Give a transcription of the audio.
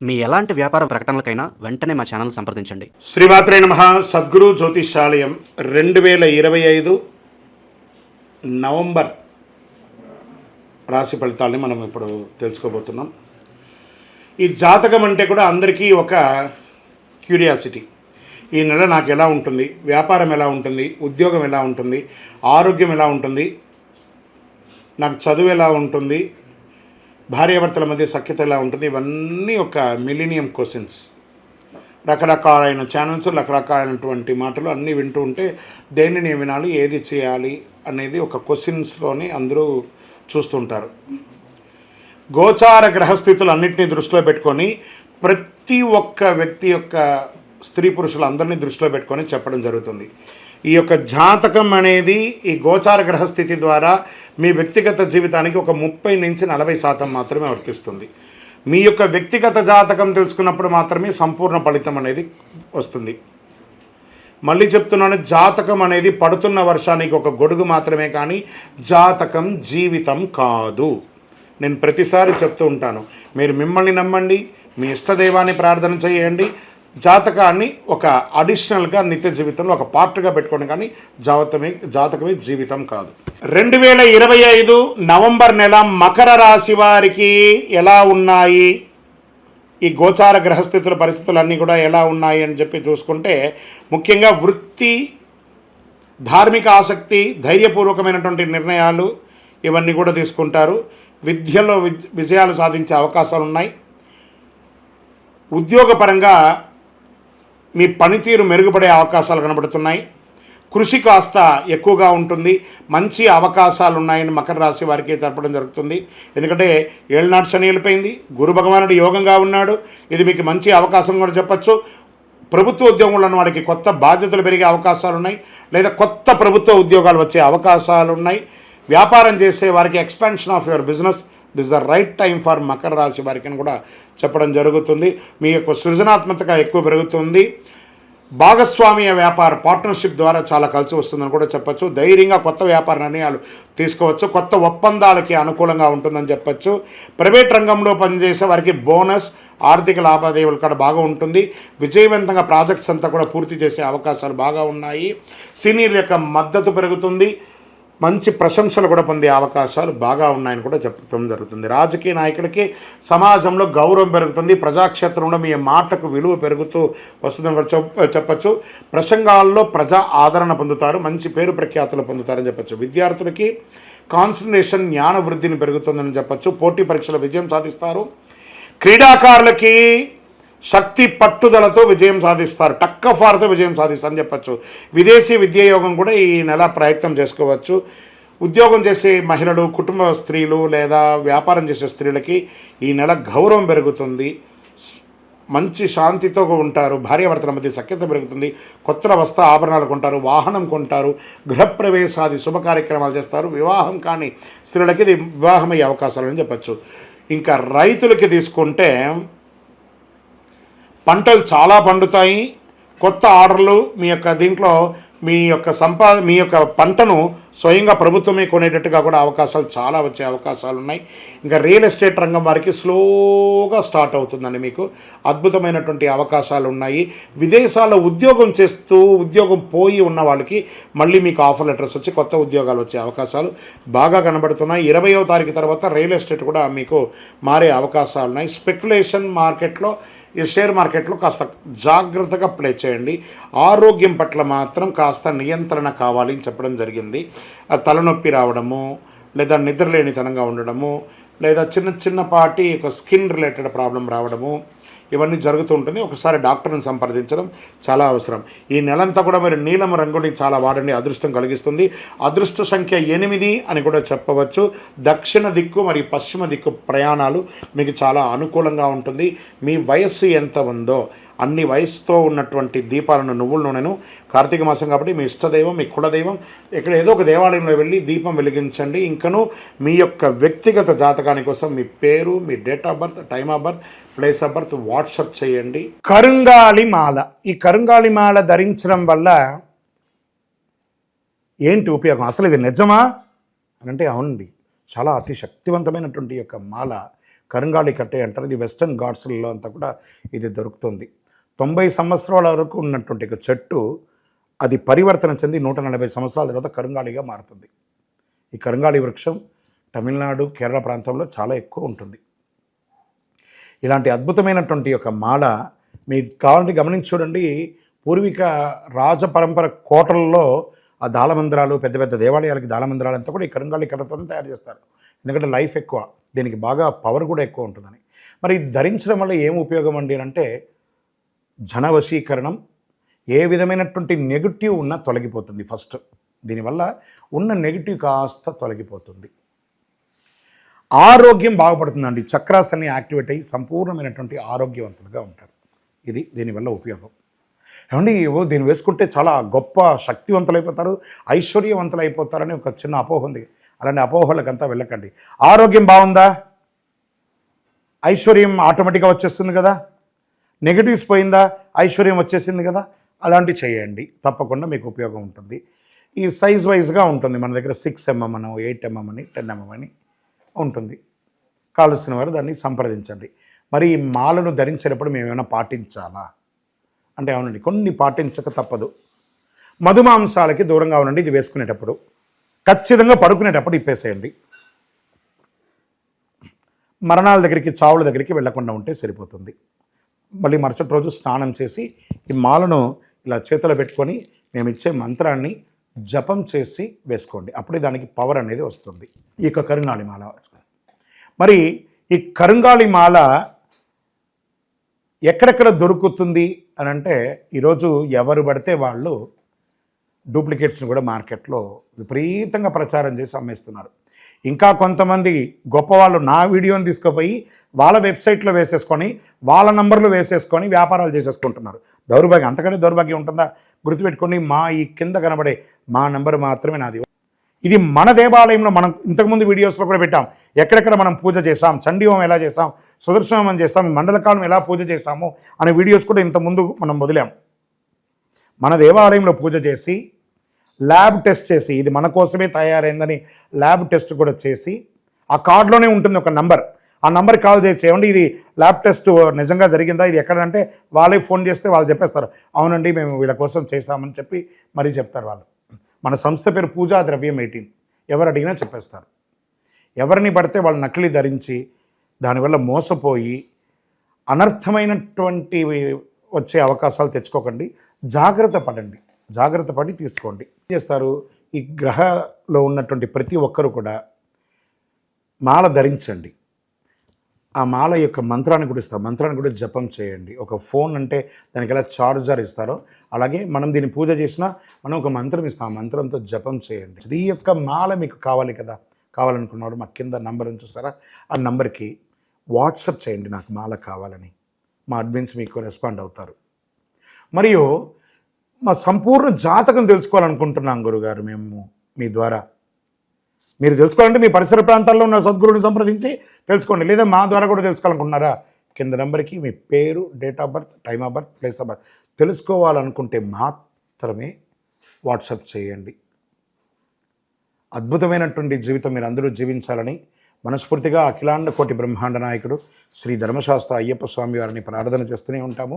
మీ ఎలాంటి వ్యాపార ప్రకటనలకైనా వెంటనే మా ఛానల్ సంప్రదించండి. శ్రీమాత్రే నమః. సద్గురు జ్యోతిషాలయం 2025 నవంబర్ రాశి ఫలితాలని మనం ఇప్పుడు తెలుసుకోబోతున్నాం. ఈ జాతకం అంటే కూడా అందరికీ ఒక క్యూరియాసిటీ. ఈ నెల నాకు ఎలా ఉంటుంది, వ్యాపారం ఎలా ఉంటుంది, ఉద్యోగం ఎలా ఉంటుంది, ఆరోగ్యం ఎలా ఉంటుంది, నాకు చదువు ఎలా ఉంటుంది, భార్యాభర్తల మధ్య సఖ్యత ఎలా ఉంటుంది, ఇవన్నీ ఒక మిలీనియం క్వశ్చన్స్. రకరకాలైన ఛానల్స్, రకరకాలైనటువంటి మాటలు అన్నీ వింటూ ఉంటే దేన్ని నేను వినాలి, ఏది చేయాలి అనేది ఒక క్వశ్చన్స్లోనే అందరూ చూస్తుంటారు. గోచార గ్రహస్థితులు అన్నింటినీ దృష్టిలో పెట్టుకొని ప్రతి ఒక్క వ్యక్తి యొక్క స్త్రీ పురుషులందరినీ దృష్టిలో పెట్టుకొని చెప్పడం జరుగుతుంది. ఈ యొక్క జాతకం అనేది ఈ గోచార గ్రహస్థితి ద్వారా మీ వ్యక్తిగత జీవితానికి ఒక 30 నుంచి 40% మాత్రమే వర్తిస్తుంది. మీ యొక్క వ్యక్తిగత జాతకం తెలుసుకున్నప్పుడు మాత్రమే సంపూర్ణ ఫలితం అనేది వస్తుంది. మళ్ళీ చెప్తున్నాను, జాతకం అనేది పడుతున్న వర్షానికి ఒక గొడుగు మాత్రమే, కానీ జాతకం జీవితం కాదు. నేను ప్రతిసారి చెప్తూ ఉంటాను, మీరు మిమ్మల్ని నమ్మండి, మీ ఇష్టదైవాన్ని ప్రార్థన చేయండి, జాతకాన్ని ఒక అడిషనల్గా నిత్య జీవితంలో ఒక పార్ట్గా పెట్టుకోండి, కానీ జాతకమే జీవితం కాదు. 2025 నవంబర్ నెల మకర రాశి వారికి ఎలా ఉన్నాయి, ఈ గోచార గ్రహస్థితుల పరిస్థితులు అన్నీ కూడా ఎలా ఉన్నాయి అని చెప్పి చూసుకుంటే, ముఖ్యంగా వృత్తి, ధార్మిక ఆసక్తి, ధైర్యపూర్వకమైనటువంటి నిర్ణయాలు ఇవన్నీ కూడా తీసుకుంటారు. విద్యలో విజయాలు సాధించే అవకాశాలు ఉన్నాయి. ఉద్యోగపరంగా మీ పనితీరు మెరుగుపడే అవకాశాలు కనబడుతున్నాయి. కృషి కాస్త ఎక్కువగా ఉంటుంది. మంచి అవకాశాలు ఉన్నాయని మకర రాశి వారికి తెలపడం జరుగుతుంది. ఎందుకంటే ఏళ్ళనాటి శని వెళ్ళిపోయింది, గురు భగవానుడు యోగంగా ఉన్నాడు. ఇది మీకు మంచి అవకాశం కూడా చెప్పచ్చు. ప్రభుత్వ ఉద్యోగంలో ఉన్న వారికి కొత్త బాధ్యతలు పెరిగే అవకాశాలు ఉన్నాయి, లేదా కొత్త ప్రభుత్వ ఉద్యోగాలు వచ్చే అవకాశాలు ఉన్నాయి. వ్యాపారం చేసే వారికి expansion of your business, this the right time for Makar రాశి వారికి అని కూడా చెప్పడం జరుగుతుంది. మీ యొక్క సృజనాత్మకత ఎక్కువ పెరుగుతుంది. భాగస్వామ్య వ్యాపార పార్ట్నర్షిప్ ద్వారా చాలా కలిసి వస్తుందని కూడా చెప్పచ్చు. ధైర్యంగా కొత్త వ్యాపార నిర్ణయాలు తీసుకోవచ్చు. కొత్త ఒప్పందాలకి అనుకూలంగా ఉంటుందని చెప్పచ్చు. ప్రైవేట్ రంగంలో పనిచేసే వారికి బోనస్, ఆర్థిక లావాదేవీలు కూడా బాగా ఉంటుంది. విజయవంతంగా ప్రాజెక్ట్స్ అంతా కూడా పూర్తి చేసే అవకాశాలు బాగా ఉన్నాయి. సీనియర్ యొక్క మద్దతు పెరుగుతుంది. మంచి ప్రశంసలు కూడా పొందే అవకాశాలు బాగా ఉన్నాయని కూడా చెప్పడం జరుగుతుంది. రాజకీయ నాయకులకి సమాజంలో గౌరవం పెరుగుతుంది. ప్రజాక్షేత్రంలో మీ మాటకు విలువ పెరుగుతూ వస్తుందని కూడా చెప్పచ్చు. ప్రసంగాల్లో ప్రజా ఆదరణ పొందుతారు. మంచి పేరు ప్రఖ్యాతులు పొందుతారని చెప్పచ్చు. విద్యార్థులకి కాన్సన్ట్రేషన్, జ్ఞాన వృద్ధిని పెరుగుతుందని చెప్పచ్చు. పోటీ పరీక్షల విజయం సాధిస్తారు. క్రీడాకారులకి శక్తి పట్టుదలతో విజయం సాధిస్తారు. టక్కఫార్తో విజయం సాధిస్తారని చెప్పచ్చు. విదేశీ విద్యాయోగం కూడా ఈ నెల ప్రయత్నం చేసుకోవచ్చు. ఉద్యోగం చేసే మహిళలు, కుటుంబ స్త్రీలు లేదా వ్యాపారం చేసే స్త్రీలకి ఈ నెల గౌరవం పెరుగుతుంది. మంచి శాంతితో ఉంటారు. భార్యాభర్తల మధ్య సఖ్యత పెరుగుతుంది. కొత్త వస్త్ర ఆభరణాలు కొంటారు, వాహనం కొంటారు, గృహప్రవేశాది శుభ కార్యక్రమాలు చేస్తారు. వివాహం కాని స్త్రీలకి ఇది వివాహమయ్యే అవకాశాలని చెప్పచ్చు. ఇంకా రైతులకి తీసుకుంటే పంటలు చాలా పండుతాయి. కొత్త ఆర్డర్లు మీ యొక్క దీంట్లో మీ యొక్క పంటను స్వయంగా ప్రభుత్వమే కొనేటట్టుగా కూడా అవకాశాలు చాలా వచ్చే అవకాశాలు ఉన్నాయి. ఇంకా రియల్ ఎస్టేట్ రంగం వారికి స్లోగా స్టార్ట్ అవుతుందండి. మీకు అద్భుతమైనటువంటి అవకాశాలు ఉన్నాయి. విదేశాల్లో ఉద్యోగం చేస్తూ ఉద్యోగం పోయి ఉన్న వాళ్ళకి మళ్ళీ మీకు ఆఫర్ లెటర్స్ వచ్చి కొత్త ఉద్యోగాలు వచ్చే అవకాశాలు బాగా కనబడుతున్నాయి. 20వ తారీఖు తర్వాత రియల్ ఎస్టేట్ కూడా మీకు మారే అవకాశాలు ఉన్నాయి. స్పెక్యులేషన్ మార్కెట్లో, ఈ షేర్ మార్కెట్లో కాస్త జాగ్రత్తగా ప్లే చేయండి. ఆరోగ్యం పట్ల మాత్రం కాస్త నియంత్రణ కావాలి అని చెప్పడం జరిగింది. తలనొప్పి రావడము, లేదా నిద్రలేనితనంగా ఉండడము, లేదా చిన్నపాటి ఒక స్కిన్ రిలేటెడ్ ప్రాబ్లం రావడము, ఇవన్నీ జరుగుతూ ఉంటుంది. ఒకసారి డాక్టర్ని సంప్రదించడం చాలా అవసరం. ఈ నెలంతా కూడా మీరు నీలం రంగుని చాలా వాడండి, అదృష్టం కలిగిస్తుంది. అదృష్ట సంఖ్య 8 అని కూడా చెప్పవచ్చు. దక్షిణ దిక్కు మరియు పశ్చిమ దిక్కు ప్రయాణాలు మీకు చాలా అనుకూలంగా ఉంటుంది. మీ వయస్సు ఎంత ఉందో అన్ని వయసుతో ఉన్నటువంటి దీపాలను, నువ్వుల నూనెను, కార్తీక మాసం కాబట్టి మీ ఇష్టదైవం, మీ కులదైవం, ఇక్కడ ఏదో ఒక దేవాలయంలో వెళ్ళి దీపం వెలిగించండి. ఇంకను మీ యొక్క వ్యక్తిగత జాతకాని కోసం మీ పేరు, మీ date of birth, time of birth, place of birth WhatsApp చేయండి. కరుంగాళి మాల, ఈ కరుంగాళి మాల ధరించడం వల్ల ఏంటి ఉపయోగం, అసలు ఇది నిజమా అని అంటే అవునండి, చాలా అతి శక్తివంతమైనటువంటి యొక్క మాల కరుంగాళి కట్టే అంటారు. ఇది వెస్టర్న్ ఘాట్స్లలో అంతా కూడా ఇది దొరుకుతుంది. 90 సంవత్సరాల వరకు ఉన్నటువంటి ఒక చెట్టు అది పరివర్తన చెంది 140 సంవత్సరాల తర్వాత కరుంగాళిగా మారుతుంది. ఈ కరుంగాళి వృక్షం తమిళనాడు, కేరళ ప్రాంతంలో చాలా ఎక్కువ ఉంటుంది. ఇలాంటి అద్భుతమైనటువంటి ఒక మాల మీకు కావాలంటే గమనించి చూడండి. పూర్వీక రాజ పరంపర కోటలలో ఆ దాళమందిరాలు, పెద్ద పెద్ద దేవాలయాలకి దాళమందిరాలు అంతా కూడా ఈ కరుంగాళి కర్రతో తయారు చేస్తారు. ఎందుకంటే లైఫ్ ఎక్కువ, దీనికి బాగా పవర్ కూడా ఎక్కువ ఉంటుందని. మరి ఇది ధరించడం వల్ల ఏం ఉపయోగం అండి అంటే జన వశీకరణం, ఏ విధమైనటువంటి నెగిటివ్ ఉన్నా తొలగిపోతుంది. ఫస్ట్ దీనివల్ల ఉన్న నెగిటివ్ కాస్త తొలగిపోతుంది. ఆరోగ్యం బాగుపడుతుందండి. చక్రాస్ అన్ని యాక్టివేట్ అయ్యి సంపూర్ణమైనటువంటి ఆరోగ్యవంతులుగా ఉంటారు. ఇది దీనివల్ల ఉపయోగం. ఏమండి దీన్ని వేసుకుంటే చాలా గొప్ప శక్తివంతులైపోతారు, ఐశ్వర్యవంతులు అయిపోతారని ఒక చిన్న అపోహ ఉంది. అలాంటి అపోహలకంతా వెళ్ళకండి. ఆరోగ్యం బాగుందా, ఐశ్వర్యం ఆటోమేటిక్గా వచ్చేస్తుంది కదా. నెగిటివ్స్ పోయిందా, ఐశ్వర్యం వచ్చేసింది కదా. అలాంటివి చేయండి, తప్పకుండా మీకు ఉపయోగం ఉంటుంది. ఈ సైజ్ వైజ్గా ఉంటుంది. మన దగ్గర 6 mm అని, 8 mm అని, 10 mm అని ఉంటుంది. కావలసిన వారు దాన్ని సంప్రదించండి. మరి ఈ మాలను ధరించేటప్పుడు మేము ఏమైనా పాటించాలా అంటే అవునండి, కొన్ని పాటించక తప్పదు. మధుమాంసాలకి దూరంగా ఉండండి. ఇది వేసుకునేటప్పుడు ఖచ్చితంగా పడుకునేటప్పుడు ఇప్పేసేయండి. మరణాల దగ్గరికి, చావుల దగ్గరికి వెళ్లకుండా ఉంటే సరిపోతుంది. మళ్ళీ మరుసటి రోజు స్నానం చేసి ఈ మాలను ఇలా చేతిలో పెట్టుకొని మేము ఇచ్చే మంత్రాన్ని జపం చేసి వేసుకోండి. అప్పుడే దానికి పవర్ అనేది వస్తుంది. ఈ యొక్క కరుంగాళి మాల మరి ఈ కరుంగాళి మాల ఎక్కడెక్కడ దొరుకుతుంది అని అంటే ఈరోజు ఎవరు పడితే వాళ్ళు డూప్లికేట్స్ని కూడా మార్కెట్లో విపరీతంగా ప్రచారం చేసి అమ్మేస్తున్నారు. ఇంకా కొంతమంది గొప్పవాళ్ళు నా వీడియోని తీసుకుపోయి వాళ్ళ వెబ్సైట్లో వేసేసుకొని వాళ్ళ నంబర్లు వేసేసుకొని వ్యాపారాలు చేసేసుకుంటున్నారు. దౌర్భాగ్యం, అంతకంటే దౌర్భాగ్యం ఉంటుందా? గుర్తుపెట్టుకొని మా ఈ కింద కనబడే మా నంబర్ మాత్రమే నాది. ఇది మన దేవాలయంలో మనం ఇంతకుముందు వీడియోస్లో కూడా పెట్టాం. ఎక్కడెక్కడ మనం పూజ చేసాం, చండీ హోమం ఎలా చేసాం, సుదర్శన హోమం చేసాం, మండలకాలం ఎలా పూజ చేసాము అనే వీడియోస్ కూడా ఇంతకుముందు మనం వదిలాం. మన దేవాలయంలో పూజ చేసి ల్యాబ్ టెస్ట్ చేసి ఇది మన కోసమే తయారైందని ల్యాబ్ టెస్ట్ కూడా చేసి ఆ కార్డులోనే ఉంటుంది ఒక నంబర్. ఆ నంబర్కి కాల్ చేయండి, ఇది ల్యాబ్ టెస్ట్ నిజంగా జరిగిందా, ఇది ఎక్కడంటే వాళ్ళే ఫోన్ చేస్తే వాళ్ళు చెప్పేస్తారు, అవునండి మేము వీళ్ళ కోసం చేశామని చెప్పి మరీ చెప్తారు వాళ్ళు. మన సంస్థ పేరు పూజా ద్రవ్యం 18. ఎవరు అడిగినా చెప్పేస్తారు. ఎవరిని పడితే వాళ్ళు నకిలీ ధరించి దానివల్ల మోసపోయి అనర్థమైనటువంటి వచ్చే అవకాశాలు తెచ్చుకోకండి. జాగ్రత్త పడండి, జాగ్రత్త పడి తీసుకోండి. ఏం చేస్తారు, ఈ గ్రహలో ఉన్నటువంటి ప్రతి ఒక్కరు కూడా మాల ధరించండి. ఆ మాల యొక్క మంత్రాన్ని కూడా ఇస్తారు, మంత్రాన్ని కూడా జపం చేయండి. ఒక ఫోన్ అంటే దానికి ఎలా చార్జర్ ఇస్తారో అలాగే మనం దీన్ని పూజ చేసినా మనం ఒక మంత్రం ఇస్తాం, ఆ మంత్రంతో జపం చేయండి. ఈ యొక్క మాల మీకు కావాలి కదా, కావాలనుకున్నవాడు మా కింద నంబర్ చూస్తారా, ఆ నంబర్కి వాట్సాప్ చేయండి నాకు మాల కావాలని. మా అడ్మిన్స్ మీకు రెస్పాండ్ అవుతారు. మరియు మా సంపూర్ణ జాతకం తెలుసుకోవాలనుకుంటున్నాం గురుగారు మేము మీ ద్వారా. మీరు తెలుసుకోవాలంటే మీ పరిసర ప్రాంతాల్లో ఉన్న సద్గురుని సంప్రదించి తెలుసుకోండి, లేదా మా ద్వారా కూడా తెలుసుకోవాలనుకుంటున్నారా, కింద నెంబర్కి మీ పేరు, date of birth, time of birth, place of birth తెలుసుకోవాలనుకుంటే మాత్రమే వాట్సాప్ చేయండి. అద్భుతమైనటువంటి జీవితం మీరు అందరూ జీవించాలని మనస్ఫూర్తిగా అఖిలాండ కోటి బ్రహ్మాండ నాయకుడు శ్రీ ధర్మశాస్త్ర అయ్యప్ప స్వామి వారిని ప్రార్థన చేస్తూనే ఉంటాము.